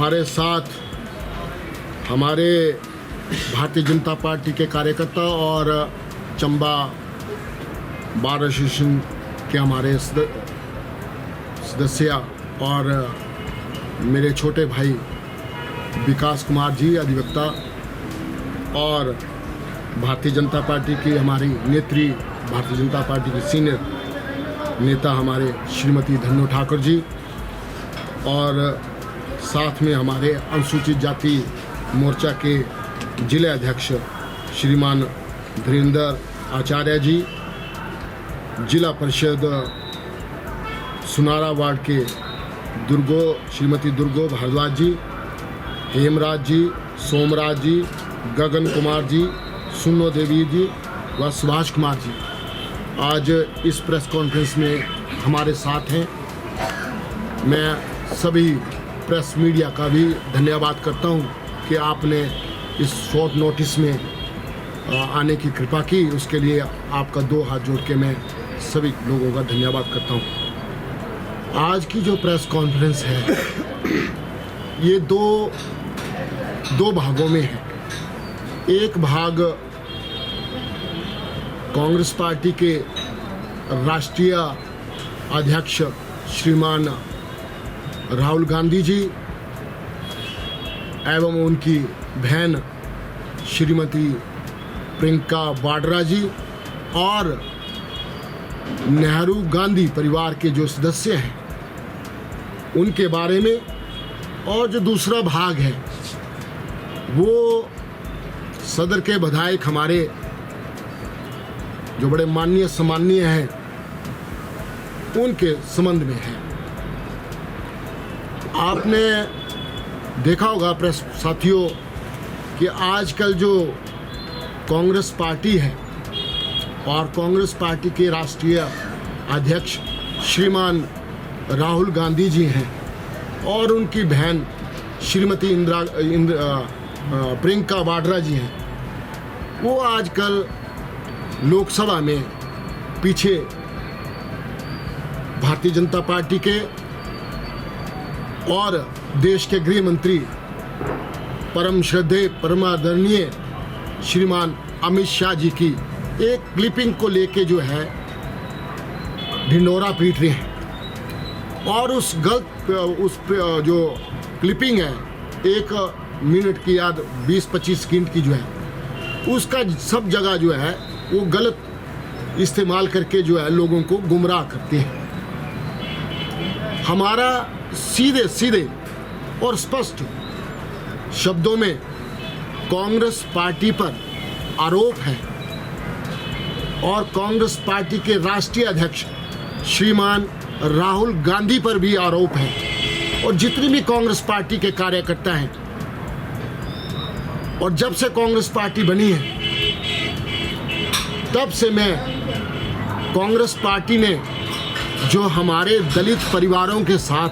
हमारे साथ हमारे भारतीय जनता पार्टी के कार्यकर्ता और चंबा बार एसोसिएशन के हमारे सदस्य और मेरे छोटे भाई विकास कुमार जी अधिवक्ता और भारतीय जनता पार्टी की हमारी नेत्री, भारतीय जनता पार्टी के सीनियर नेता हमारे श्रीमती धन्नो ठाकुर जी और साथ में हमारे अनुसूचित जाति मोर्चा के जिले अध्यक्ष श्रीमान धीरेन्द्र आचार्य जी, जिला परिषद सुनारा वार्ड के श्रीमती दुर्गो भारद्वाज जी, हेमराज जी, सोमराज जी, गगन कुमार जी, सुनो देवी जी व सुभाष कुमार जी आज इस प्रेस कॉन्फ्रेंस में हमारे साथ हैं। मैं सभी प्रेस मीडिया का भी धन्यवाद करता हूं कि आपने इस शॉर्ट नोटिस में आने की कृपा की, उसके लिए आपका 2 हाथ जोड़ के मैं सभी लोगों का धन्यवाद करता हूं। आज की जो प्रेस कॉन्फ्रेंस है ये दो भागों में है। एक भाग कांग्रेस पार्टी के राष्ट्रीय अध्यक्ष श्रीमान राहुल गांधी जी एवं उनकी बहन श्रीमती प्रियंका वाड्रा जी और नेहरू गांधी परिवार के जो सदस्य हैं उनके बारे में, और जो दूसरा भाग है वो सदर के विधायक हमारे जो बड़े माननीय सम्माननीय हैं उनके संबंध में है। आपने देखा होगा प्रेस साथियों कि आजकल जो कांग्रेस पार्टी है और कांग्रेस पार्टी के राष्ट्रीय अध्यक्ष श्रीमान राहुल गांधी जी हैं और उनकी बहन श्रीमती प्रियंका वाड्रा जी हैं, वो आजकल लोकसभा में पीछे भारतीय जनता पार्टी के और देश के गृह मंत्री परम श्रद्धेय परमादरणीय श्रीमान अमित शाह जी की एक क्लिपिंग को लेके जो है ढिंढोरा पीट रहे हैं और उस जो क्लिपिंग है 1 मिनट की याद 20-25 सेकंड की जो है उसका सब जगह जो है वो गलत इस्तेमाल करके जो है लोगों को गुमराह करते हैं। हमारा सीधे और स्पष्ट शब्दों में कांग्रेस पार्टी पर आरोप है और कांग्रेस पार्टी के राष्ट्रीय अध्यक्ष श्रीमान राहुल गांधी पर भी आरोप है और जितनी भी कांग्रेस पार्टी के कार्यकर्ता हैं, और जब से कांग्रेस पार्टी बनी है तब से मैं कांग्रेस पार्टी ने जो हमारे दलित परिवारों के साथ,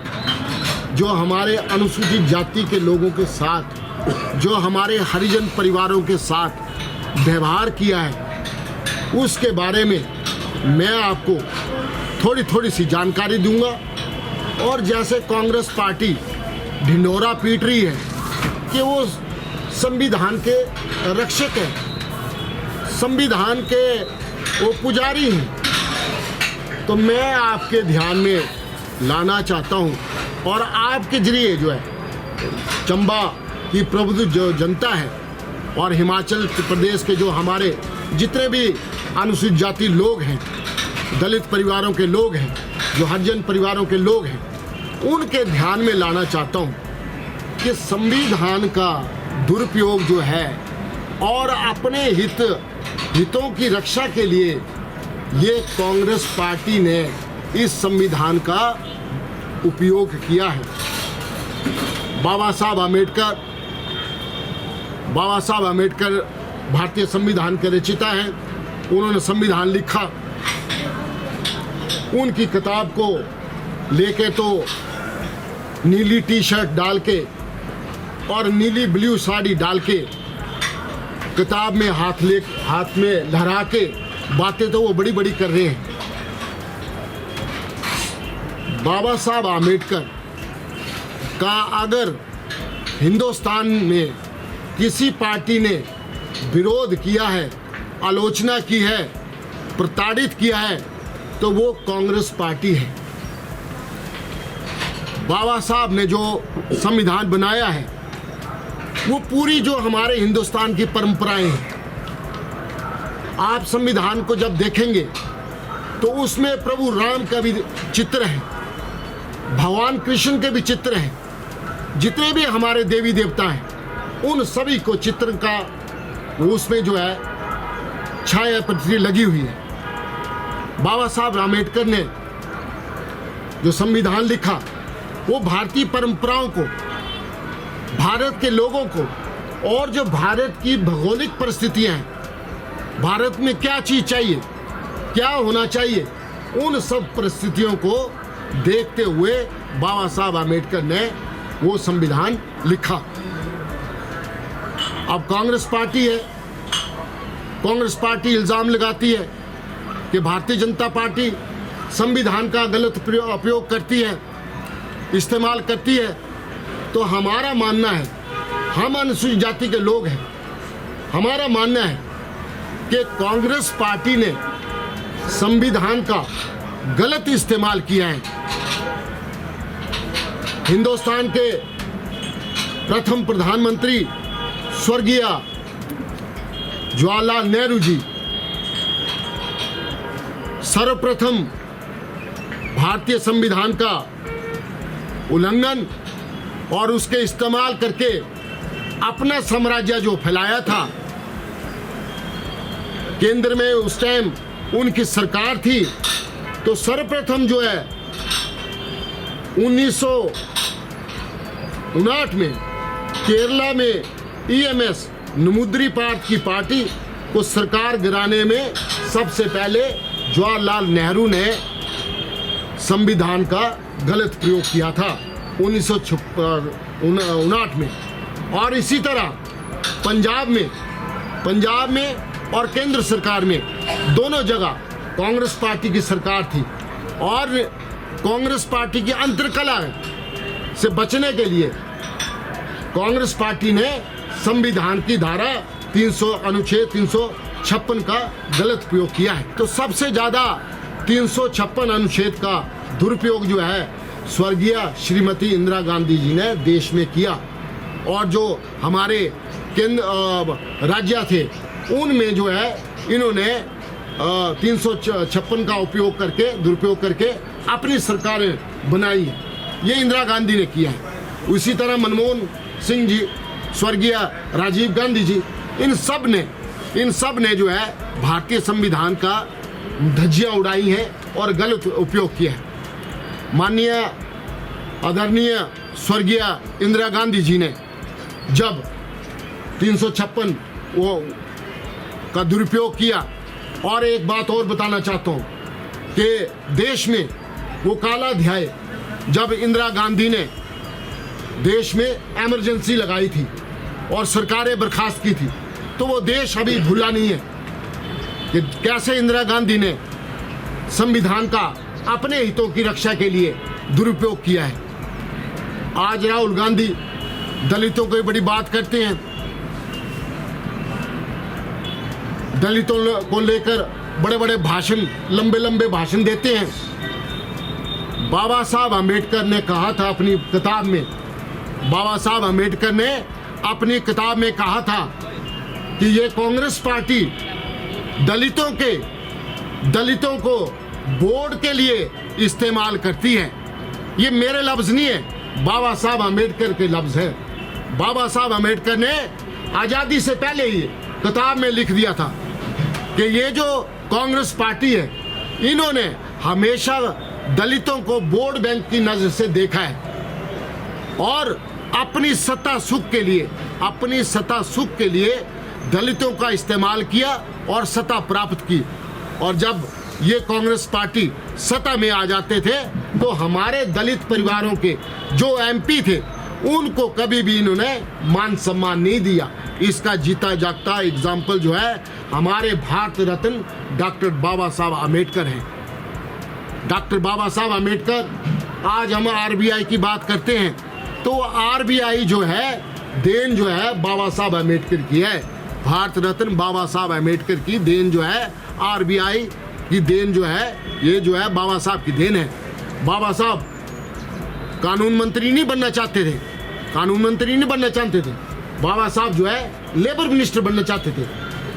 जो हमारे अनुसूचित जाति के लोगों के साथ, जो हमारे हरिजन परिवारों के साथ व्यवहार किया है उसके बारे में मैं आपको थोड़ी सी जानकारी दूंगा। और जैसे कांग्रेस पार्टी ढिंढोरा पीट रही है कि वो संविधान के रक्षक हैं, संविधान के वो पुजारी हैं, तो मैं आपके ध्यान में लाना चाहता हूं और आपके जरिए जो है चंबा की प्रबुद्ध जो जनता है और हिमाचल प्रदेश के जो हमारे जितने भी अनुसूचित जाति लोग हैं, दलित परिवारों के लोग हैं, जो हरिजन परिवारों के लोग हैं, उनके ध्यान में लाना चाहता हूं कि संविधान का दुरुपयोग जो है और अपने हितों की रक्षा के लिए ये कांग्रेस पार्टी ने इस संविधान का उपयोग किया है। बाबा साहब आम्बेडकर भारतीय संविधान के रचयिता हैं, उन्होंने संविधान लिखा। उनकी किताब को लेके तो नीली टी शर्ट डाल के और नीली ब्लू साड़ी डाल के किताब में हाथ में लहरा के बातें तो वो बड़ी बड़ी कर रहे हैं। बाबा साहब आम्बेडकर का अगर हिंदुस्तान में किसी पार्टी ने विरोध किया है, आलोचना की है, प्रताड़ित किया है, तो वो कांग्रेस पार्टी है। बाबा साहब ने जो संविधान बनाया है वो पूरी जो हमारे हिंदुस्तान की परंपराएं हैं। आप संविधान को जब देखेंगे तो उसमें प्रभु राम का भी चित्र है, भगवान कृष्ण के भी चित्र हैं, जितने भी हमारे देवी देवता हैं उन सभी को चित्र का उसमें जो है छाया पृथ्वी लगी हुई है। बाबा साहब आम्बेडकर ने जो संविधान लिखा वो भारतीय परंपराओं को, भारत के लोगों को और जो भारत की भौगोलिक परिस्थितियां हैं, भारत में क्या चीज़ चाहिए, क्या होना चाहिए, उन सब परिस्थितियों को देखते हुए बाबा साहब आम्बेडकर ने वो संविधान लिखा। अब कांग्रेस पार्टी है, कांग्रेस पार्टी इल्ज़ाम लगाती है कि भारतीय जनता पार्टी संविधान का गलत उपयोग करती है, इस्तेमाल करती है। तो हमारा मानना है, हम अनुसूचित जाति के लोग हैं, हमारा मानना है कि कांग्रेस पार्टी ने संविधान का गलत इस्तेमाल किया है। हिंदुस्तान के प्रथम प्रधानमंत्री स्वर्गीय जवाहरलाल नेहरू जी सर्वप्रथम भारतीय संविधान का उल्लंघन और उसके इस्तेमाल करके अपना साम्राज्य जो फैलाया था, केंद्र में उस टाइम उनकी सरकार थी, तो सर्वप्रथम जो है 1959 में केरला में ईएमएस नमूद्रीपाठ की पार्टी को सरकार गिराने में सबसे पहले जवाहरलाल नेहरू ने संविधान का गलत प्रयोग किया था 1959 में। और इसी तरह पंजाब में और केंद्र सरकार में दोनों जगह कांग्रेस पार्टी की सरकार थी और कांग्रेस पार्टी की अंतर्कलह से बचने के लिए कांग्रेस पार्टी ने संविधान की धारा 300 अनुच्छेद 356 का गलत प्रयोग किया है। तो सबसे ज़्यादा 356 अनुच्छेद का दुरुपयोग जो है स्वर्गीय श्रीमती इंदिरा गांधी जी ने देश में किया, और जो हमारे केंद्र राज्य थे उनमें जो है इन्होंने 356 का उपयोग करके, दुरुपयोग करके अपनी सरकारें बनाई है। ये इंदिरा गांधी ने किया है। उसी तरह मनमोहन सिंह जी, स्वर्गीय राजीव गांधी जी, इन सब ने जो है भारतीय संविधान का धज्जियां उड़ाई हैं और गलत उपयोग किया है। माननीय आदरणीय स्वर्गीय इंदिरा गांधी जी ने जब 356 वो का दुरुपयोग किया, और एक बात और बताना चाहता हूँ कि देश में वो काला अध्याय जब इंदिरा गांधी ने देश में इमरजेंसी लगाई थी और सरकारें बर्खास्त की थी, तो वो देश अभी भूला नहीं है कि कैसे इंदिरा गांधी ने संविधान का अपने हितों की रक्षा के लिए दुरुपयोग किया है। आज राहुल गांधी दलितों की बड़ी बात करते हैं, दलितों को लेकर बड़े बड़े भाषण, लंबे भाषण देते हैं। बाबा साहब आम्बेडकर ने कहा था अपनी किताब में, बाबा साहब आम्बेडकर ने अपनी किताब में कहा था कि ये कांग्रेस पार्टी दलितों को वोट के लिए इस्तेमाल करती है। ये मेरे लफ्ज़ नहीं है, बाबा साहब आम्बेडकर के लफ्ज़ है। बाबा साहब आम्बेडकर ने आज़ादी से पहले ही किताब में लिख दिया था कि ये जो कांग्रेस पार्टी है, इन्होंने हमेशा दलितों को वोट बैंक की नज़र से देखा है और अपनी सत्ता सुख के लिए दलितों का इस्तेमाल किया और सत्ता प्राप्त की। और जब ये कांग्रेस पार्टी सत्ता में आ जाते थे तो हमारे दलित परिवारों के जो एमपी थे उनको कभी भी इन्होंने मान सम्मान नहीं दिया। इसका जीता जागता एग्जाम्पल जो है हमारे भारत रत्न डॉक्टर बाबा साहब आम्बेडकर हैं। डॉक्टर बाबा साहब आम्बेडकर, आज हम आरबीआई की बात करते हैं तो आरबीआई जो है देन जो है बाबा साहब अम्बेडकर की है। भारत रत्न बाबा साहब अम्बेडकर की देन जो है, आरबीआई की देन जो है, ये जो है बाबा साहब की देन है। बाबा साहब कानून मंत्री नहीं बनना चाहते थे, कानून मंत्री नहीं बनना चाहते थे। बाबा साहब जो है लेबर मिनिस्टर बनना चाहते थे,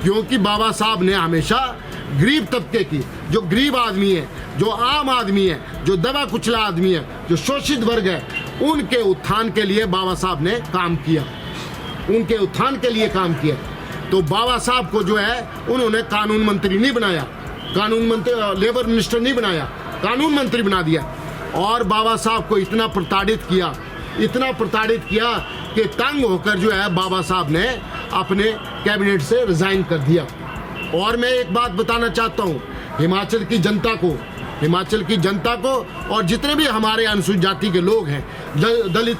क्योंकि बाबा साहब ने हमेशा गरीब तबके की, जो गरीब आदमी है, जो आम आदमी है, जो दबा कुचला आदमी है, जो शोषित वर्ग है, उनके उत्थान के लिए बाबा साहब ने काम किया, उनके उत्थान के लिए काम किया। तो बाबा साहब को जो है उन्होंने कानून मंत्री नहीं बनाया, कानून मंत्री, लेबर मिनिस्टर नहीं बनाया, कानून मंत्री बना दिया। और बाबा साहब को इतना प्रताड़ित किया, इतना प्रताड़ित किया कि तंग होकर जो है बाबा साहब ने अपने कैबिनेट से रिजाइन कर दिया। और मैं एक बात बताना चाहता हूँ हिमाचल की जनता को, हिमाचल की जनता को और जितने भी हमारे अनुसूचित जाति के लोग हैं, दलित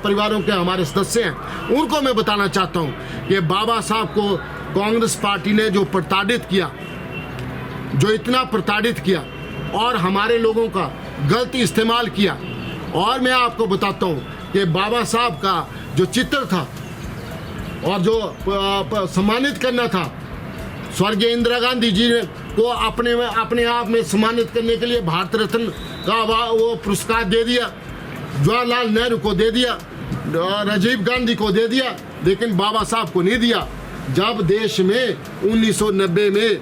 परिवारों के हमारे सदस्य हैं, उनको मैं बताना चाहता हूँ कि बाबा साहब को कांग्रेस पार्टी ने जो प्रताड़ित किया, जो इतना प्रताड़ित किया और हमारे लोगों का गलत इस्तेमाल किया। और मैं आपको बताता हूँ कि बाबा साहब का जो चित्र था और जो सम्मानित करना था, स्वर्गीय इंदिरा गांधी जी को अपने आप में सम्मानित करने के लिए भारत रत्न का वो पुरस्कार दे दिया, जवाहरलाल नेहरू को दे दिया, राजीव गांधी को दे दिया, लेकिन बाबा साहब को नहीं दिया। जब देश में 1990 में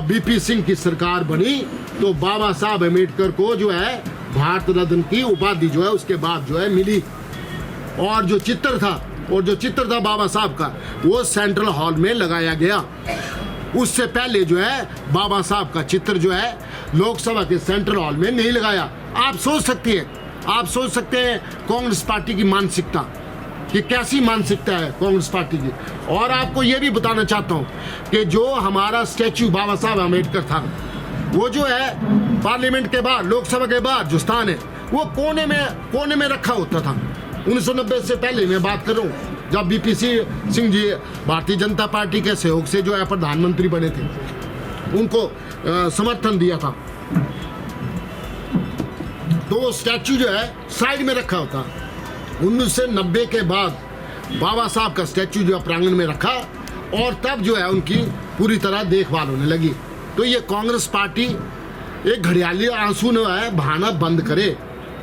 बीपी सिंह की सरकार बनी तो बाबा साहब अम्बेडकर को जो है भारत रत्न की उपाधि जो है उसके बाद जो है मिली। और जो चित्र था बाबा साहब का, वो सेंट्रल हॉल में लगाया गया। उससे पहले जो है बाबा साहब का चित्र जो है लोकसभा के सेंट्रल हॉल में नहीं लगाया। आप सोच सकते हैं कांग्रेस पार्टी की मानसिकता कि कैसी मानसिकता है कांग्रेस पार्टी की। और आपको ये भी बताना चाहता हूँ कि जो हमारा स्टैच्यू बाबा साहब अम्बेडकर था, वो जो है पार्लियामेंट के बाहर, लोकसभा के बाहर जो स्थान है, वो कोने में रखा होता था। 1990 से पहले मैं बात कर रहा हूँ, जब बीपी सिंह जी भारतीय जनता पार्टी के सहयोग से जो है प्रधानमंत्री बने थे, उनको समर्थन दिया था, तो वो स्टैच्यू जो है साइड में रखा होता। 1990 के बाद बाबा साहब का स्टैच्यू जो है प्रांगण में रखा और तब जो है उनकी पूरी तरह देखभाल होने लगी। तो ये कांग्रेस पार्टी एक घड़ियाली आंसू न है बहाना बंद करे।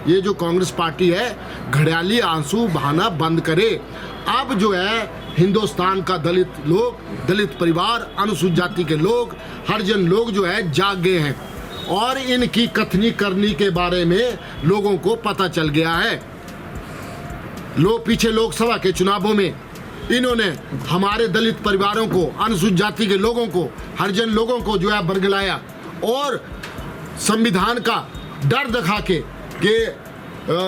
ये जो कांग्रेस पार्टी है घड़ियाली आंसू बहाना बंद करे। अब जो है हिंदुस्तान का दलित लोग, दलित परिवार, अनुसूचित जाति के लोग, हरिजन लोग जो है जाग गए हैं और इनकी कथनी करनी के बारे में लोगों को पता चल गया है। पीछे लोकसभा के चुनावों में इन्होंने हमारे दलित परिवारों को, अनुसूचित जाति के लोगों को, हरिजन लोगों को जो है बरगलाया और संविधान का डर दिखा के कि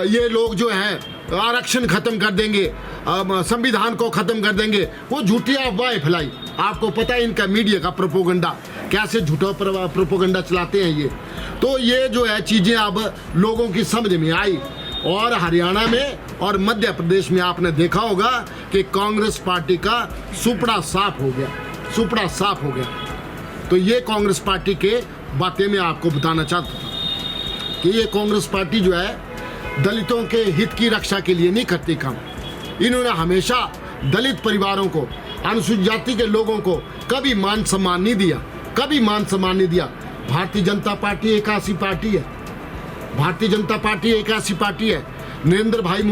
ये लोग जो है आरक्षण खत्म कर देंगे, संविधान को खत्म कर देंगे, वो झूठी अफवाहें फैलाई। आपको पता है इनका मीडिया का प्रोपोगंडा कैसे झूठा प्रोपोगंडा चलाते हैं ये। तो ये जो है चीज़ें अब लोगों की समझ में आई। और हरियाणा में और मध्य प्रदेश में आपने देखा होगा कि कांग्रेस पार्टी का सुपड़ा साफ हो गया। तो ये कांग्रेस पार्टी के बातें मैं आपको बताना चाहता हूँ कि ये कांग्रेस पार्टी जो है दलितों के हित की रक्षा के लिए नहीं करती काम। इन्होंने हमेशा दलित परिवारों को, अनुसूचित जाति के लोगों को कभी मान सम्मान नहीं दिया। भारतीय जनता पार्टी एक ऐसी पार्टी है। नरेंद्र भाई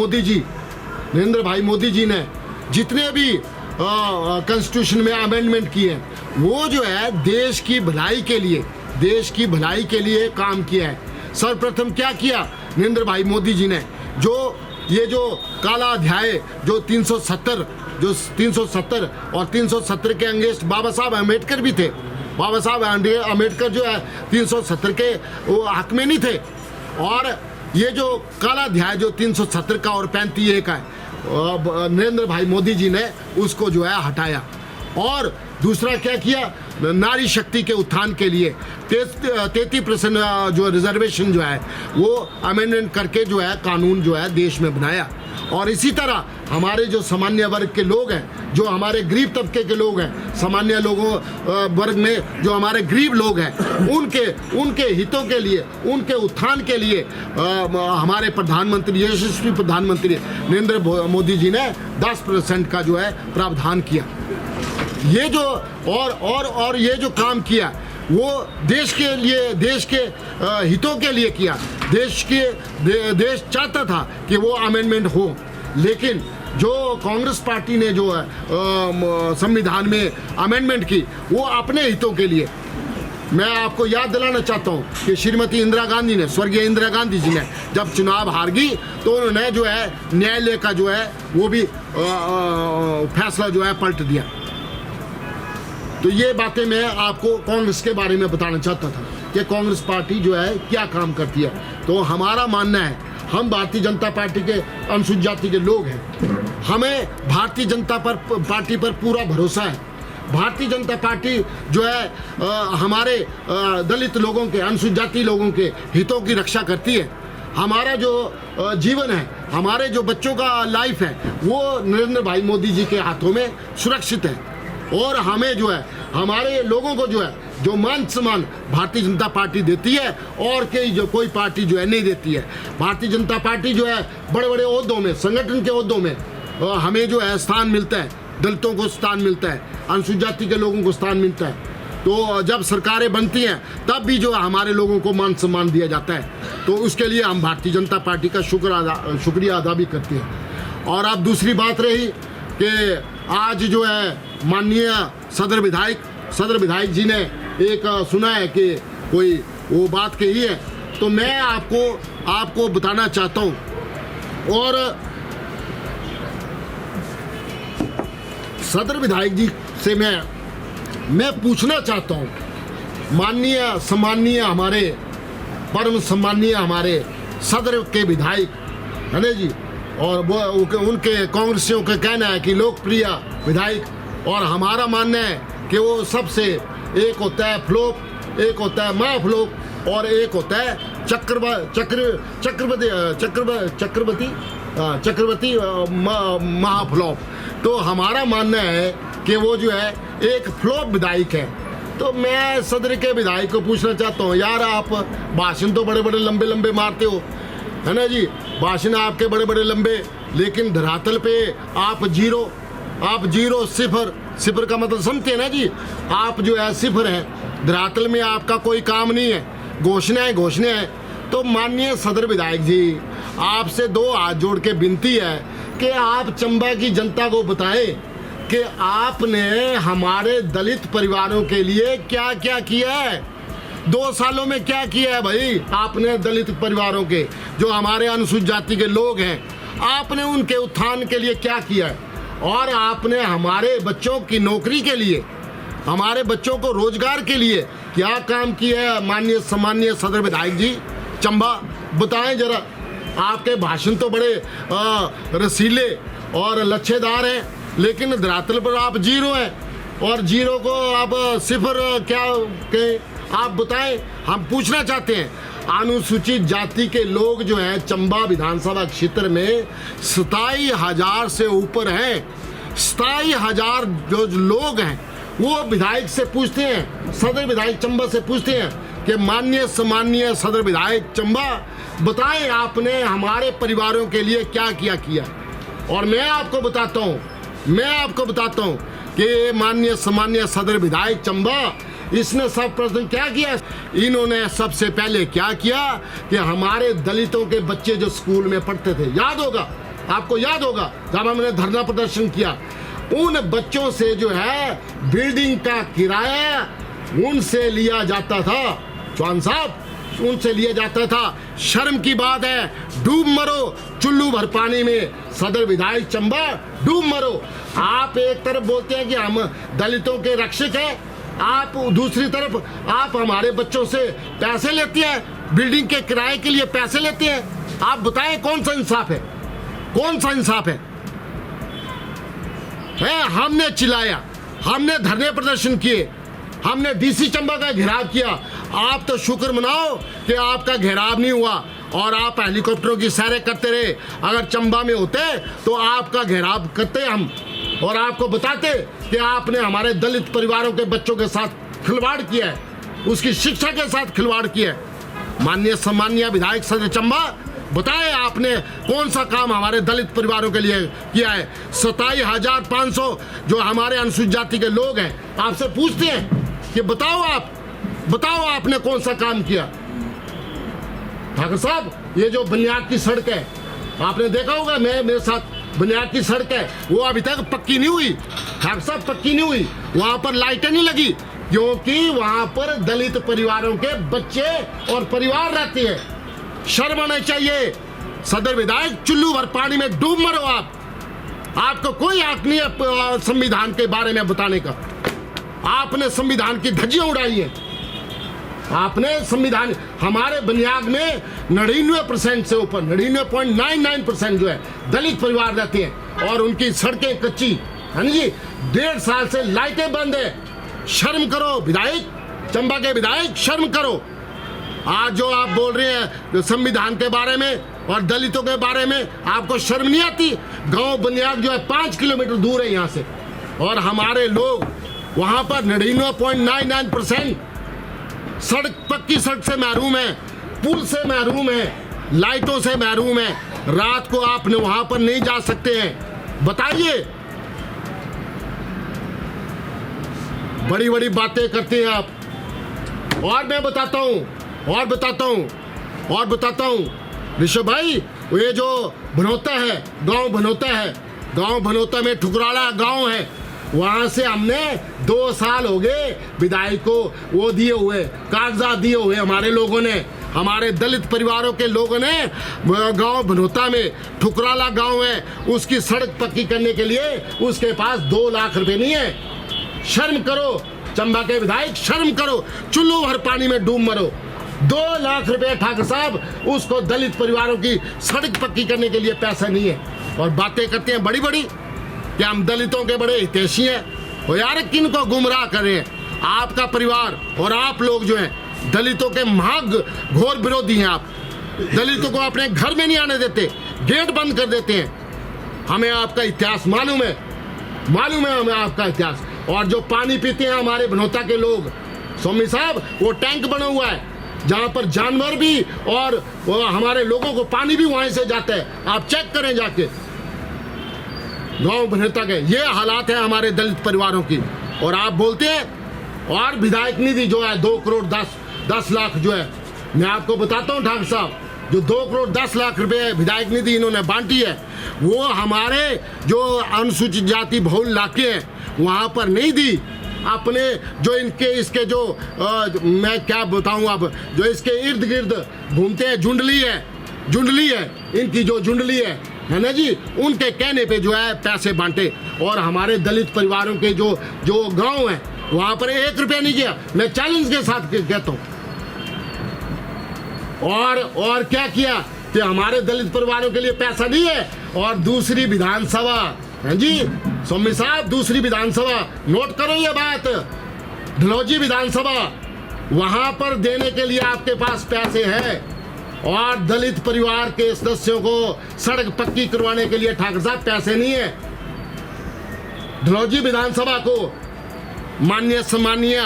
मोदी जी ने जितने भी कॉन्स्टिट्यूशन में अमेंडमेंट किए हैं वो जो है देश की भलाई के लिए काम किया है। सर्वप्रथम क्या किया नरेंद्र भाई मोदी जी ने, जो काला अध्याय जो 370 और 370 के अंगेस्ट बाबा साहब अम्बेडकर भी थे। बाबा साहब अम्बेडकर जो है 370 के वो हक में नहीं थे। और ये जो काला अध्याय जो 370 का और 35A का है, नरेंद्र भाई मोदी जी ने उसको जो है हटाया। और दूसरा क्या किया, नारी शक्ति के उत्थान के लिए 33% जो रिजर्वेशन जो है वो अमेंडमेंट करके जो है कानून जो है देश में बनाया। और इसी तरह हमारे जो सामान्य वर्ग के लोग हैं, जो हमारे गरीब तबके के लोग हैं, सामान्य लोगों वर्ग में जो हमारे गरीब लोग हैं, उनके हितों के लिए, उनके उत्थान के लिए हमारे प्रधानमंत्री, यशस्वी प्रधानमंत्री नरेंद्र मोदी जी ने 10% का जो है प्रावधान किया। ये जो और ये जो काम किया वो देश के लिए, देश के हितों के लिए किया। देश चाहता था कि वो अमेंडमेंट हो, लेकिन जो कांग्रेस पार्टी ने जो है संविधान में अमेंडमेंट की वो अपने हितों के लिए। मैं आपको याद दिलाना चाहता हूँ कि श्रीमती इंदिरा गांधी ने, स्वर्गीय इंदिरा गांधी जी ने जब चुनाव हार गई तो उन्होंने जो है न्यायालय का जो है वो भी फैसला जो है पलट दिया। तो ये बातें मैं आपको कांग्रेस के बारे में बताना चाहता था कि कांग्रेस पार्टी जो है क्या काम करती है। तो हमारा मानना है, हम भारतीय जनता पार्टी के अनुसूचित जाति के लोग हैं, हमें भारतीय जनता पार्टी पर पूरा भरोसा है। भारतीय जनता पार्टी जो है हमारे दलित लोगों के, अनुसूचित जाति लोगों के हितों की रक्षा करती है। हमारा जो जीवन है, हमारे जो बच्चों का लाइफ है, वो नरेंद्र भाई मोदी जी के हाथों में सुरक्षित है। और हमें जो है, हमारे लोगों को जो है, जो मान सम्मान भारतीय जनता पार्टी देती है और कोई पार्टी जो है नहीं देती है। भारतीय जनता पार्टी जो है बड़े बड़े ओहदों में, संगठन के ओहदों में हमें जो है स्थान मिलता है, दलितों को स्थान मिलता है, अनुसूचित जाति के लोगों को स्थान मिलता है। तो जब सरकारें बनती हैं तब भी जो है हमारे लोगों को मान सम्मान दिया जाता है। तो उसके लिए हम भारतीय जनता पार्टी का शुक्रिया अदा भी करते हैं। और अब दूसरी बात रही कि आज जो है माननीय सदर विधायक जी ने एक सुना है कि कोई वो बात कही है, तो मैं आपको बताना चाहता हूँ। और सदर विधायक जी से मैं पूछना चाहता हूँ, सम्माननीय हमारे परम सम्माननीय हमारे सदर के विधायक है ना जी, और वो उनके कांग्रेसियों का कहना है कि लोकप्रिय विधायक, और हमारा मानना है कि वो सबसे, एक होता है फ्लोप, एक होता है महाफ्लोप और एक होता है चक्रवर्ती महाफ्लोप। तो हमारा मानना है कि वो जो है एक फ्लोप विधायक है। तो मैं सदर के विधायक को पूछना चाहता हूँ, यार आप भाषण तो बड़े बड़े लंबे लंबे मारते हो है ना जी, भाषण आपके बड़े बड़े लंबे, लेकिन धरातल पे आप जीरो सिफर का मतलब समझते हैं ना जी, आप जो है सिफर हैं, धरातल में आपका कोई काम नहीं है, घोषणाएं हैं। तो माननीय सदर विधायक जी, आपसे दो हाथ जोड़ के विनती है कि आप चंबा की जनता को बताएं कि आपने हमारे दलित परिवारों के लिए क्या क्या किया है। 2 सालों में क्या किया है भाई आपने दलित परिवारों के, जो हमारे अनुसूचित जाति के लोग हैं, आपने उनके उत्थान के लिए क्या किया है। और आपने हमारे बच्चों की नौकरी के लिए, हमारे बच्चों को रोजगार के लिए क्या काम किया है। माननीय सम्माननीय सदर विधायक जी चंबा, बताएं जरा। आपके भाषण तो बड़े रसीले और लच्छेदार हैं, लेकिन धरातल पर आप जीरो हैं, और जीरो को आप सिफर क्या कहें, आप बताएं। हम पूछना चाहते हैं, अनुसूचित जाति के लोग जो हैं चंबा विधानसभा क्षेत्र में 27,000 से ऊपर हैं। 27,000 जो लोग हैं वो विधायक से पूछते हैं, सदर विधायक चंबा से पूछते हैं कि माननीय सम्माननीय सदर विधायक चंबा, बताएं आपने हमारे परिवारों के लिए क्या किया। और मैं आपको बताता हूँ कि माननीय सम्माननीय सदर विधायक चंबा, इसने सब प्रश्न क्या किया। इन्होंने सबसे पहले क्या किया कि हमारे दलितों के बच्चे जो स्कूल में पढ़ते थे, आपको याद होगा जब हमने धरना प्रदर्शन किया, उन बच्चों से जो है बिल्डिंग का किराया उनसे लिया जाता था। चौहान साहब, उनसे लिया जाता था। शर्म की बात है, डूब मरो चुल्लू भर पानी में। सदर विधायक चंबा, डूब मरो। आप एक तरफ बोलते हैं कि हम दलितों के रक्षक हैं, आप दूसरी तरफ आप हमारे बच्चों से पैसे लेते हैं, बिल्डिंग के किराए के लिए पैसे लेते हैं। आप बताएं कौन सा इंसाफ है? हमने चिल्लाया, हमने धरने प्रदर्शन किए, हमने डीसी चंबा का घेराव किया। आप तो शुक्र मनाओ कि आपका घेराव नहीं हुआ। और आप हेलीकॉप्टरों की सैरें करते रहे। अगर चंबा में होते तो आपका घेराव करते हम और आपको बताते कि आपने हमारे दलित परिवारों के बच्चों के साथ खिलवाड़ किया है, उसकी शिक्षा के साथ खिलवाड़ किया है। माननीय सम्मानीय विधायक सदस्य चंबा, बताएं आपने कौन सा काम हमारे दलित परिवारों के लिए किया है। 27,500 जो हमारे अनुसूचित जाति के लोग हैं आपसे पूछते हैं कि बताओ आपने कौन सा काम किया। ठाकुर साहब, ये जो बुनियाद की सड़क है आपने देखा होगा, मेरे साथ बुनियाद की सड़क है, वो अभी तक पक्की नहीं हुई। ठाकुर साहब, पक्की नहीं हुई, वहां पर लाइटें नहीं लगी क्योंकि वहां पर दलित परिवारों के बच्चे और परिवार रहते हैं। शर्म आना चाहिए। सदर विधायक, चुल्लू भर पानी में डूब मरो आपको कोई हक नहीं है संविधान के बारे में बताने का। आपने संविधान की धज्जियां उड़ाई है। आपने संविधान, हमारे बुनियाद में 99% से ऊपर 99.99% जो है दलित परिवार रहते हैं और उनकी सड़कें कच्ची, है ना जी। 1.5 साल से लाइटें बंद है। शर्म करो विधायक, चंबा के विधायक, शर्म करो। आज जो आप बोल रहे हैं संविधान के बारे में और दलितों के बारे में, आपको शर्म नहीं आती। गांव बुनियाद जो है 5 किलोमीटर दूर है यहाँ से और हमारे लोग वहाँ पर 99.99% सड़क, पक्की सड़क से महरूम है, पुल से महरूम है, लाइटों से महरूम है। रात को आपने वहाँ पर नहीं जा सकते हैं। बताइए, बड़ी बड़ी बातें करते हैं आप। और मैं बताता हूँ ऋषभ भाई, ये जो भनौता है, गांव भनौता में ठुकराला गांव है, वहां से हमने 2 साल हो गए विधायक को वो दिए हुए कागजात दिए हुए हमारे लोगों ने, हमारे दलित परिवारों के लोगों ने। गांव भनौता में ठुकराला गांव है, उसकी सड़क पक्की करने के लिए उसके पास 2 लाख रुपए नहीं है। शर्म करो चंबा के विधायक, शर्म करो। चुल्लू भर पानी में डूब मरो। 2 लाख रुपए ठाकुर साहब, उसको दलित परिवारों की सड़क पक्की करने के लिए पैसा नहीं है। और बातें करते हैं बड़ी बड़ी कि हम दलितों के बड़े हितैषी हैं। और यार, किन को गुमराह कर रहे हैं? आपका परिवार और आप लोग जो हैं दलितों के घोर विरोधी हैं। आप दलितों को अपने घर में नहीं आने देते, गेट बंद कर देते हैं। हमें आपका इतिहास मालूम है हमें आपका इतिहास। और जो पानी पीते हैं हमारे भनौता के लोग, स्वामी साहब, वो टैंक बना हुआ है जहाँ पर जानवर भी और हमारे लोगों को पानी भी वहीं से जाता है। आप चेक करें जाके गांव भनौता के। ये हालात है हमारे दलित परिवारों की। और आप बोलते हैं और विधायक निधि जो है 2 करोड़ 10 लाख जो है, मैं आपको बताता हूँ ठाकुर साहब, जो 2 करोड़ 10 लाख रुपए विधायक निधि इन्होंने बांटी है, वो हमारे जो अनुसूचित जाति बहुल इलाके हैं वहाँ पर नहीं दी। अपने जो इसके जो मैं क्या बताऊँ, अब जो इसके इर्द गिर्द घूमते हैं, जुंडली है इनकी जो जुंडली है ना जी, उनके कहने पे जो है पैसे बांटे। और हमारे दलित परिवारों के जो गांव है वहाँ पर 1 रुपया नहीं किया। मैं चैलेंज के साथ कहता हूँ। और क्या किया कि हमारे दलित परिवारों के लिए पैसा नहीं है। और दूसरी विधानसभा है जी स्वामी साहब, दूसरी विधानसभा, नोट करो ये बात, ढलौजी विधानसभा, वहां पर देने के लिए आपके पास पैसे हैं। और दलित परिवार के सदस्यों को सड़क पक्की करवाने के लिए ठाकुर साहब पैसे नहीं है। ढलौजी विधानसभा को माननीय सम्मानीय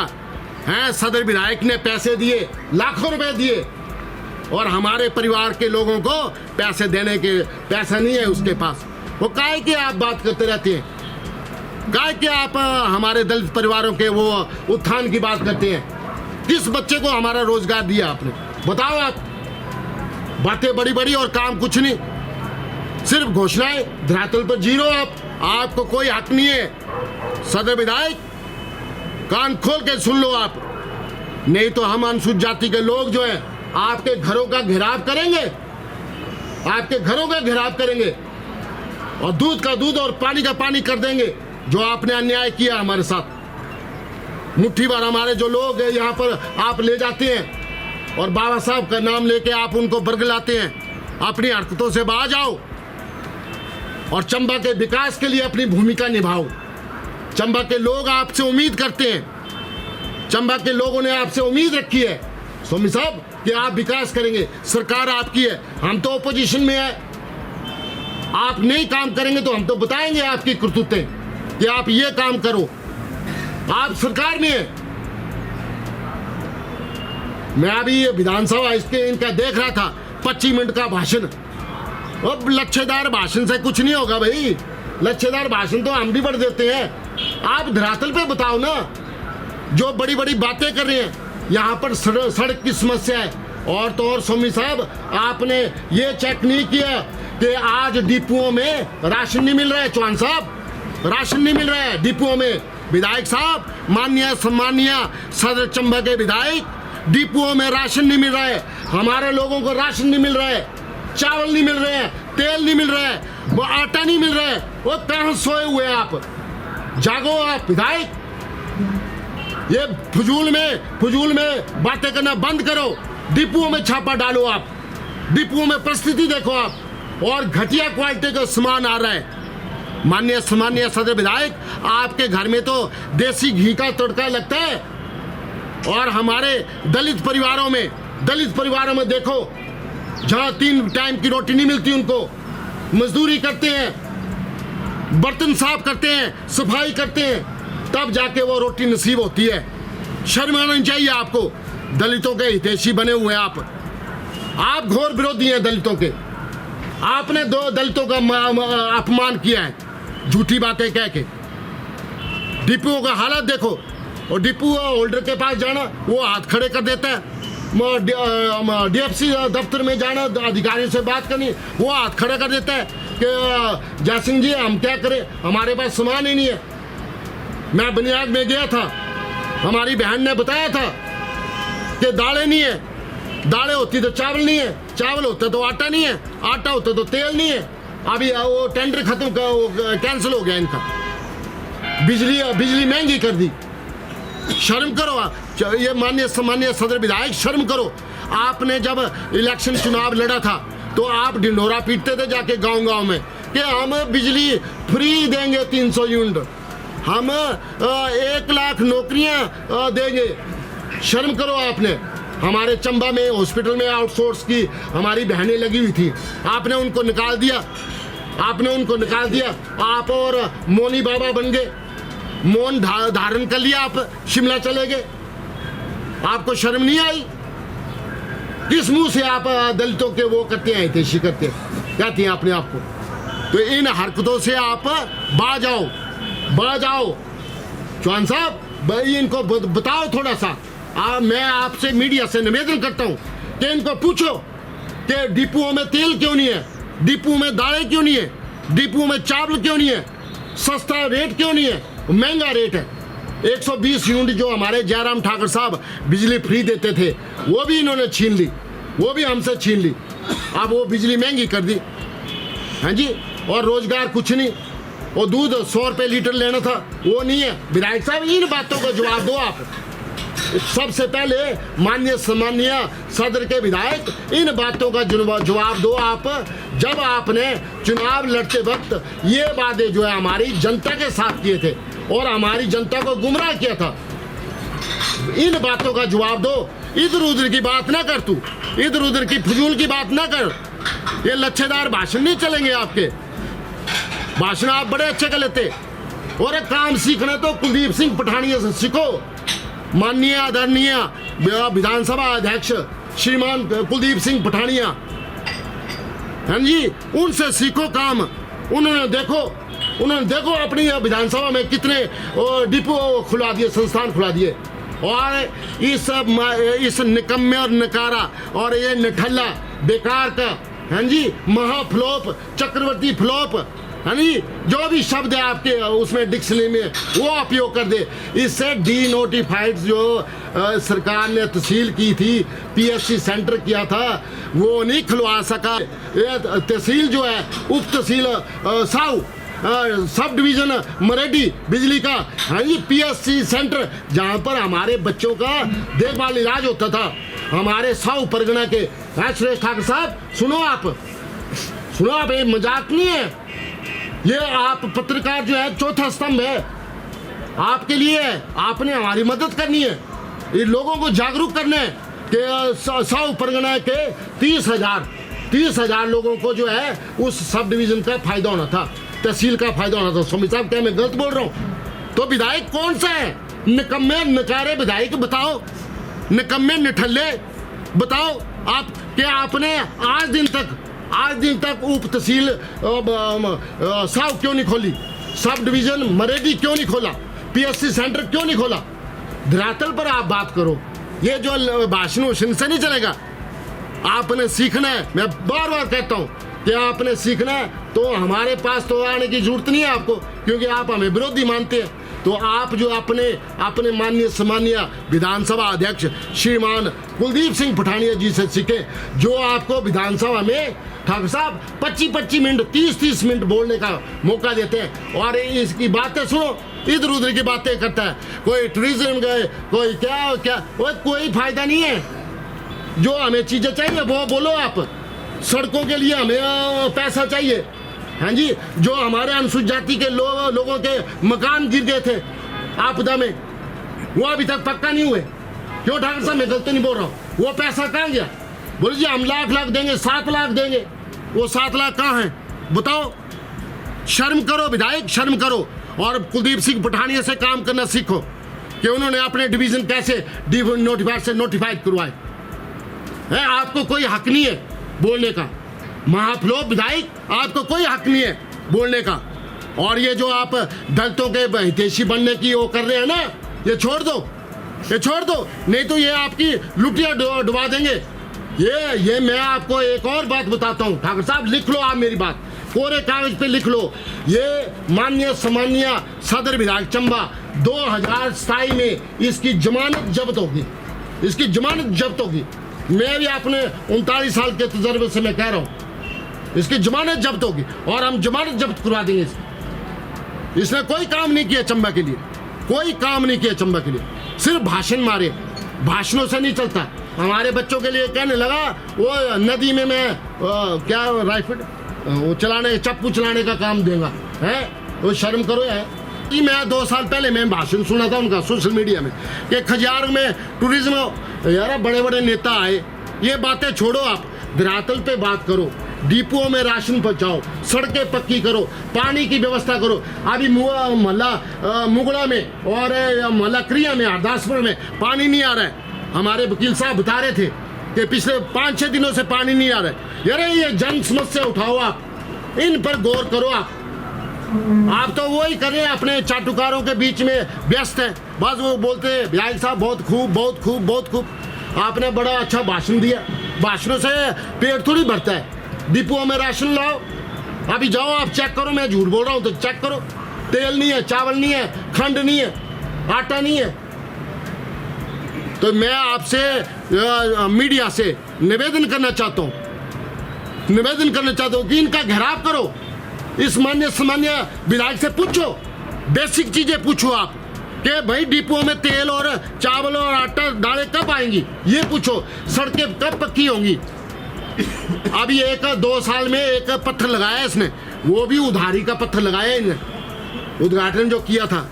हैं सदर विधायक ने पैसे दिए, लाखों रुपए दिए। और हमारे परिवार के लोगों को पैसे देने के पैसा नहीं है उसके पास। वो काहे की आप बात करते रहते हैं? काहे कि आप हमारे दलित परिवारों के वो उत्थान की बात करते हैं? किस बच्चे को हमारा रोजगार दिया आपने? बताओ आप। बातें बड़ी बड़ी और काम कुछ नहीं, सिर्फ घोषणाएं, धरातल पर जीरो। आपको कोई हक नहीं है। सदर विधायक, कान खोल के सुन लो आप, नहीं तो हम अनुसूचित जाति के लोग जो हैं आपके घरों का घेराव करेंगे, आपके घरों का घेराव करेंगे और दूध का दूध और पानी का पानी कर देंगे। जो आपने अन्याय किया हमारे साथ, मुट्ठी भर हमारे जो लोग यहाँ पर आप ले जाते हैं और बाबा साहब का नाम लेके आप उनको बरगलाते हैं। अपनी हरकतों से बाहर जाओ और चंबा के विकास के लिए अपनी भूमिका निभाओ। चंबा के लोग आपसे उम्मीद करते हैं, चंबा के लोगों ने आपसे उम्मीद रखी है। स्वामी साहब, कि आप विकास करेंगे। सरकार आपकी है, हम तो ओपोजिशन में है। आप नहीं काम करेंगे तो हम तो बताएंगे आपकी करतूतें कि आप ये काम करो। आप सरकार में है। मैं अभी विधानसभा इनका देख रहा था, 25 मिनट का भाषण। अब लच्छेदार भाषण से कुछ नहीं होगा भाई। लच्छेदार भाषण तो हम भी बढ़ देते हैं। आप धरातल पे बताओ ना, जो बड़ी बड़ी बातें कर रहे हैं। यहाँ पर सड़क की समस्या है। और तो और स्वामी साहब, आपने ये चेक नहीं किया कि आज डिपुओं में राशन नहीं मिल रहा है। चौहान साहब, राशन नहीं मिल रहा है डिपुओं में। विधायक साहब, माननीय सम्मानीय सदर चंबा के विधायक, डिपुओं में राशन नहीं मिल रहा है। हमारे लोगों को राशन नहीं मिल रहा है, चावल नहीं मिल रहे हैं, तेल नहीं मिल रहा है, वो आटा नहीं मिल रहा है। वो कहाँ सोए हुए आप? जागो आप विधायक। ये फजूल में बातें करना बंद करो। डिपुओं में छापा डालो आप, डिपुओं में परिस्थिति देखो आप। और घटिया क्वालिटी का सामान आ रहा है। माननीय सम्मानीय सदर विधायक, आपके घर में तो देसी घी का तड़का लगता है। और हमारे दलित परिवारों में देखो, जहाँ 3 टाइम की रोटी नहीं मिलती, उनको मजदूरी करते हैं, बर्तन साफ करते हैं, सफाई करते हैं, तब जाके वो रोटी नसीब होती है। शर्म आनी चाहिए आपको। दलितों के हितैषी बने हुए आप घोर विरोधी हैं दलितों के। आपने 2 दलितों का अपमान किया है झूठी बातें कह के। डिपुओं का हालत देखो। और डिपो होल्डर के पास जाना, वो हाथ खड़े कर देता है। DFC दफ्तर में जाना, अधिकारियों से बात करनी, वो हाथ खड़ा कर देता है कि जयसिंह जी हम क्या करें, हमारे पास सामान ही नहीं है। मैं बुनियाद में गया था, हमारी बहन ने बताया था कि दालें नहीं है, दालें होती तो चावल नहीं है, चावल होता तो आटा नहीं है, आटा होता तो तेल नहीं है। अभी वो टेंडर कैंसिल हो गया इनका। बिजली महंगी कर दी। शर्म करो। ये माननीय सम्मानीय सदर विधायक, शर्म करो। आपने जब इलेक्शन चुनाव लड़ा था तो आप ढिंढोरा पीटते थे जाके गांव में कि हम बिजली फ्री देंगे, 300 यूनिट, हम 1 लाख नौकरियां देंगे। शर्म करो आपने। हमारे चंबा में हॉस्पिटल में आउटसोर्स की हमारी बहनें लगी हुई थी, आपने उनको निकाल दिया। आप और मौनी बाबा बन गए, मौन धारण कर लिया, आप शिमला चले गए। आपको शर्म नहीं आई? किस मुंह से आप दलितों के वो करते हैं, हितैषी करते हैं, कहती हैं अपने आप को? तो इन हरकतों से आप बाज आओ। चौहान साहब, भाई इनको बताओ थोड़ा सा। मैं आपसे मीडिया से निवेदन करता हूँ कि इनको पूछो कि डिपुओं में तेल क्यों नहीं है, डिपुओं में दालें क्यों नहीं है, डिपुओं में चावल क्यों नहीं है, सस्ता रेट क्यों नहीं है, महंगा रेट है। 120 यूनिट जो हमारे जयराम ठाकुर साहब बिजली फ्री देते थे, वो भी इन्होंने छीन ली, वो भी हमसे छीन ली। अब वो बिजली महंगी कर दी, हाँ जी। और रोजगार कुछ नहीं। वो दूध 100 रुपये लीटर लेना था, वो नहीं है। विधायक साहब, इन बातों का जवाब दो आप। सबसे पहले माननीय सम्मानीय सदर के विधायक, इन बातों का जवाब दो आप। जब आपने चुनाव लड़ते वक्त ये वादे जो है हमारी जनता के साथ किए थे और हमारी जनता को गुमराह किया था, इन बातों का जवाब दो। इधर उधर की बात ना कर, तू इधर उधर की फजूल की बात ना कर। ये लच्छेदार भाषण नहीं चलेंगे आपके। भाषण आप बड़े अच्छे कर लेते, और एक काम सीखना तो कुलदीप सिंह पठानिया से सीखो। माननीय आदरणीय विधानसभा अध्यक्ष श्रीमान कुलदीप सिंह पठानिया, हाँ जी, उनसे सीखो काम। उन्होंने देखो अपनी विधानसभा में कितने डिपो खुला दिए, संस्थान खुला दिए। और इस निकम्मे और नकारा और ये निठल्ला बेकार का, हाँ जी, महाफ्लॉप, चक्रवर्ती फ्लॉप, हाँ जी, जो भी शब्द है आपके उसमें डिक्शनरी में, वो उपयोग कर दे। इससे डीनोटिफाइड जो सरकार ने तहसील की थी, PSC सेंटर किया था, वो नहीं खुलवा सका। ये तहसील जो है, उप तहसील साऊ, सब डिवीजन मरेडी बिजली का, हाँ जी, PSC सेंटर, जहाँ पर हमारे बच्चों का देखभाल इलाज होता था, हमारे साऊ परगना के। हाँ सुरेश ठाकुर साहब, सुनो आप, ये मजाक नहीं है। ये आप पत्रकार जो है, चौथा स्तंभ है आपके लिए। आपने हमारी मदद करनी है, ये लोगों को जागरूक करना है कि 100 परगना के 30,000 लोगों को जो है उस सब डिवीज़न का फ़ायदा होना था, तहसील का फ़ायदा होना था। स्वामी साहब, क्या मैं गलत बोल रहा हूँ? तो विधायक कौन सा है? निकम्मे नकारे विधायक बताओ, निकम्मे निठल्ले बताओ आप कि आपने आज दिन तक उप तहसील साहब क्यों नहीं खोली, सब डिवीज़न मरेडी क्यों नहीं खोला, PSC सेंटर क्यों नहीं खोला? धरातल पर आप बात करो। ये जो भाषण से नहीं चलेगा। आपने सीखना है, मैं बार बार कहता हूँ कि आपने सीखना है, तो हमारे पास तो आने की जरूरत नहीं है आपको, क्योंकि आप हमें विरोधी मानते हैं। तो आप जो अपने माननीय सम्मानीय विधानसभा अध्यक्ष श्रीमान कुलदीप सिंह पठानिया जी से सीखे, जो आपको विधानसभा में ठाकुर साहब 25-25 मिनट 30-30 मिनट बोलने का मौका देते हैं, और इसकी बातें सुनो, इधर उधर की बातें करता है, कोई टूरिज्म गए, कोई क्या कोई फायदा नहीं है। जो हमें चीज़ें चाहिए वो बोलो आप। सड़कों के लिए हमें पैसा चाहिए, हाँ जी। जो हमारे अनुसूचित जाति के लोगों के मकान गिर गए थे आपदा में, वो अभी तक पक्का नहीं हुए। क्यों ठाकुर साहब, मैं गलत नहीं बोल रहा हूँ? वो पैसा कहाँ गया? बोले जी हम लाख देंगे, 7 लाख देंगे। वो 7 लाख कहाँ हैं बताओ? शर्म करो विधायक, शर्म करो। और कुलदीप सिंह पठानिया से काम करना सीखो कि उन्होंने अपने डिवीज़न कैसे नोटिफाइड से नोटिफाइड करवाए है। आपको कोई हक नहीं है बोलने का, महाफलोप विधायक, आपको कोई हक नहीं है बोलने का। और ये जो आप दलितों के हितैषी बनने की वो कर रहे हैं ना, ये छोड़ दो, नहीं तो ये आपकी लुटिया डुबा देंगे। ये मैं आपको एक और बात बताता हूँ ठाकुर साहब, लिख लो आप मेरी बात, कोरे कागज पे लिख लो। ये माननीय सम्मानीय सदर विधायक चंबा 2027 में इसकी जमानत जब्त होगी। मैं भी अपने 39 साल के तजर्बे से मैं कह रहा हूँ, इसकी जमानत जब्त होगी और हम जमानत जब्त करवा देंगे इसकी। इसने कोई काम नहीं किया चंबा के लिए, कोई काम नहीं किया चंबा के लिए, सिर्फ भाषण मारे। भाषणों से नहीं चलता। हमारे बच्चों के लिए कहने लगा वो नदी में मैं क्या राइफल वो चलाने, चप्पू चलाने का काम देगा है। वो शर्म करो यार। मैं 2 साल पहले मैं भाषण सुना था उनका सोशल मीडिया में कि खजियार में टूरिज्म, यार बड़े बड़े नेता आए, ये बातें छोड़ो, आप धरातल पे बात करो। डिपुओं में राशन पहुँचाओ, सड़कें पक्की करो, पानी की व्यवस्था करो। अभी मोहल्ला मुगड़ा में और मोहल्ला क्रिया में, हरदासपुर में पानी नहीं आ रहा है। हमारे वकील साहब बता रहे थे कि पिछले 5-6 दिनों से पानी नहीं आ रहा है। यार ये जन समस्या उठाओ, आप इन पर गौर करो। आप तो वो ही कर रहे हैं, अपने चाटुकारों के बीच में व्यस्त हैं। बस वो बोलते हैं विधायक साहब बहुत खूब। आपने बड़ा अच्छा भाषण दिया, भाषणों से पेट थोड़ी भरता है। डिपुओं में राशन लाओ, अभी जाओ आप चेक करो, मैं झूठ बोल रहा हूँ तो चेक करो। तेल नहीं है, चावल नहीं है, खंड नहीं है, आटा नहीं है। तो मैं आपसे मीडिया से निवेदन करना चाहता हूँ कि इनका घेराव करो। इस सामान्य विधायक से पूछो, बेसिक चीजें पूछो आप कि भाई डिपुओं में तेल और चावल और आटा दालें कब आएंगी, ये पूछो। सड़कें कब पक्की होंगी? अभी 1-2 साल में एक पत्थर लगाया इसने, वो भी उधारी का पत्थर लगाया इन्हें। उद्घाटन जो किया था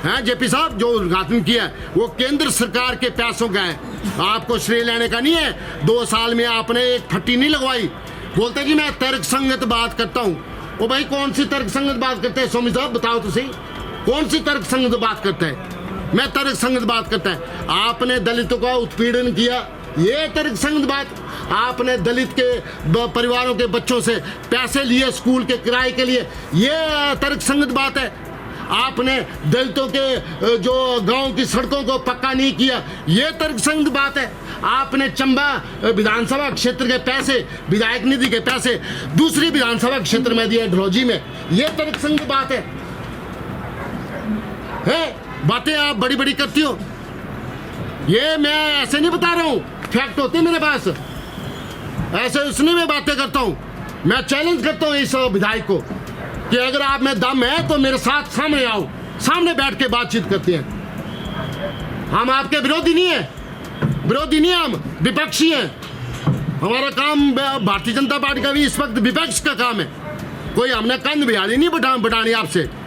हैं जेपी साहब, जो उद्घाटन किया है वो केंद्र सरकार के पैसों का है, आपको श्रेय लेने का नहीं है। 2 साल में आपने एक फट्टी नहीं लगवाई। बोलते जी मैं तर्क संगत बात करता हूँ। ओ भाई कौन सी तर्क संगत बात करते हैं स्वामी साहब, बताओ तो सही, कौन सी तर्क संगत बात करता है? मैं तर्क संगत बात करता है। आपने दलितों का उत्पीड़न किया, ये तर्क संगत बात। आपने दलित के परिवारों के बच्चों से पैसे लिए स्कूल के किराए के लिए, ये तर्क संगत बात है। आपने दलितों के जो गांव की सड़कों को पक्का नहीं किया, ये तर्कसंगत बात है। आपने चंबा विधानसभा क्षेत्र के पैसे, विधायक निधि के पैसे दूसरी विधानसभा क्षेत्र में दिए ढलौजी में, ये तर्कसंगत बात है। बातें आप बड़ी बड़ी करती हो, ये मैं ऐसे नहीं बता रहा हूँ, फैक्ट होते मेरे पास, ऐसे इसलिए मैं बातें करता हूँ। मैं चैलेंज करता हूँ इस विधायक को कि अगर आप में दम है तो मेरे साथ सामने आओ, सामने बैठ के बातचीत करते हैं। हम आपके विरोधी नहीं है, हम विपक्षी हैं। हमारा काम भारतीय जनता पार्टी का भी इस वक्त विपक्ष का काम है। कोई हमने कंध बिहारी नहीं बढ़ानी आपसे।